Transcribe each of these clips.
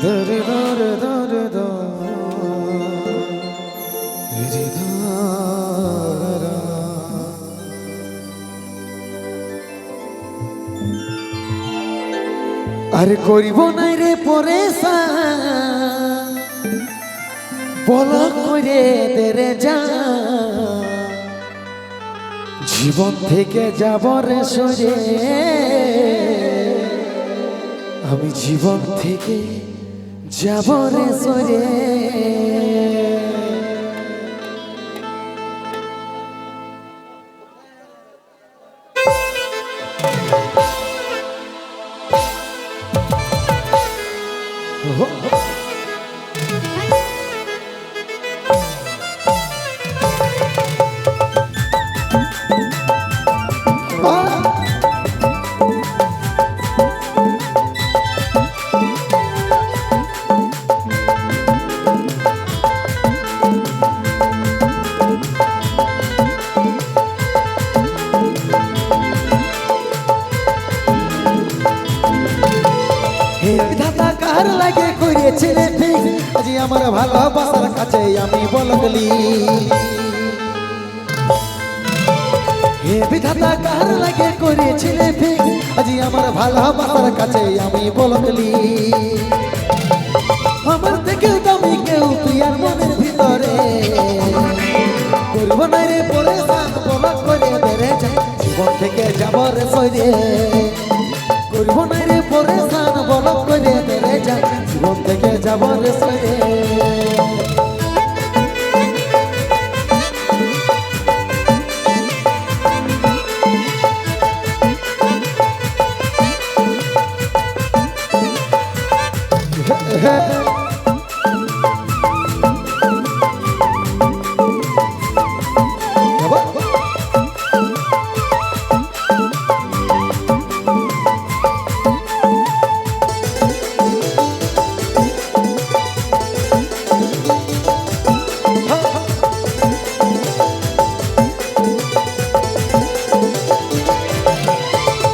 দরে দরে দরে দ রে ধারা আরে করিব নাই রে পরেশান বলা করে দেরে যা জীবন থেকে যাব রে সরে আমি জীবন থেকে যাব রে সরে কার লাগে করেছিলে ঠিক আজি আমার ভালোবাসার কাছে আমি বলগলি হে বিধাতা কার লাগে করেছিলে ঠিক আজি আমার ভালোবাসার কাছে আমি বলগলি আমার থেকে দামি কেউ তুই আর মনের ভিতরে করব না রে পরেশান বলা করে বেড়ে যায় জীবন থেকে যাব রে সরে করব না রে পরেশান বলা করে বেড়ে যায় জীবন থেকে যাব রে সরে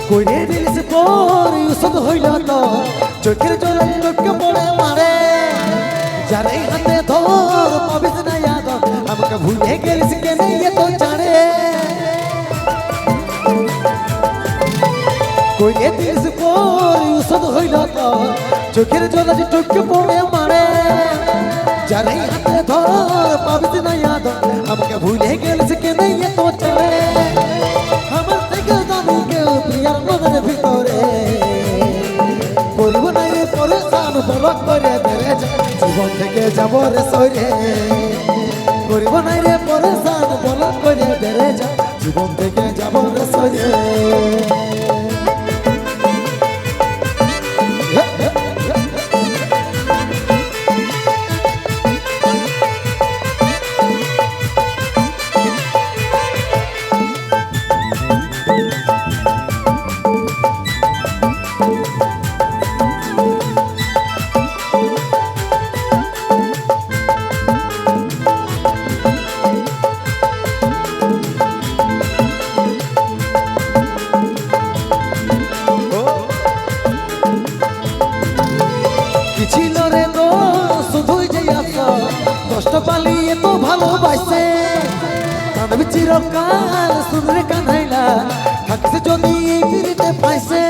কইরে দিলিস পর ইউসুদ হইল তো চোখের জলে চোখকে পড়ে মারে যারে হাতে ধর পাবিস না ইয়াদ আমাকে ভুলে গেলিস কেন এ তো জানে কইরে দিলিস পর ইউসুদ হইল তো চোখের জলে চোখকে পড়ে মারে যারে হাতে ধর পাবিস না ইয়াদ আমাকে ভুলে গেলিস কেন এ তো জানে আমার থেকে দামি কেউ প্রিয়ার মনের ভিতরে করব না রে পরেশান বলা করে বেড়ে যায় জীবন থেকে যাব রে সরে করব না রে পরেশান বলা করে বেড়ে যায় জীবন থেকে যাব রে সরে কষ্ট পালিয়ে তো ভালোবাসে কানবি চিরকাল শুনরে কানাইলা থাকছে যদি এই ফিরিতে পাইছে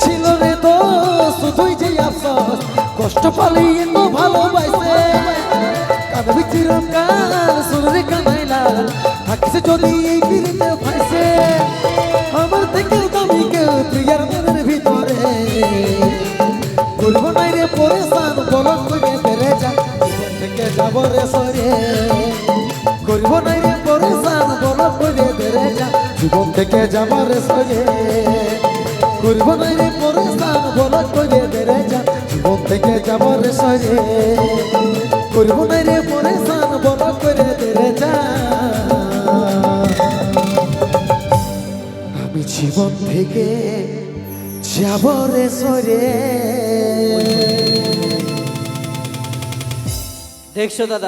ছিল রে তো শুধুই যে আফসোস কষ্ট পালিয়ে তো ভালোবাসে কানবি চিরকাল শুনরে কানাইলা থাকছে যদি এই ফিরিতে পাইছে আমার থেকে দামি কেউ প্রিয়ার মনের ভিতরে করব না রে পরেশান বলা করে বেড়ে যায় জীবন থেকে যাব রে সরে করব না রে পরেশান বলা করে বেড়ে যায় জীবন থেকে যাব রে সরে করব না রে পরেশান বলা করে বেড়ে যায় জীবন থেকে যাব রে সরে করব না রে পরেশান বলা করে বেড়ে যায় আমি জীবন থেকে যাব রে সরে দেখছো দাদা।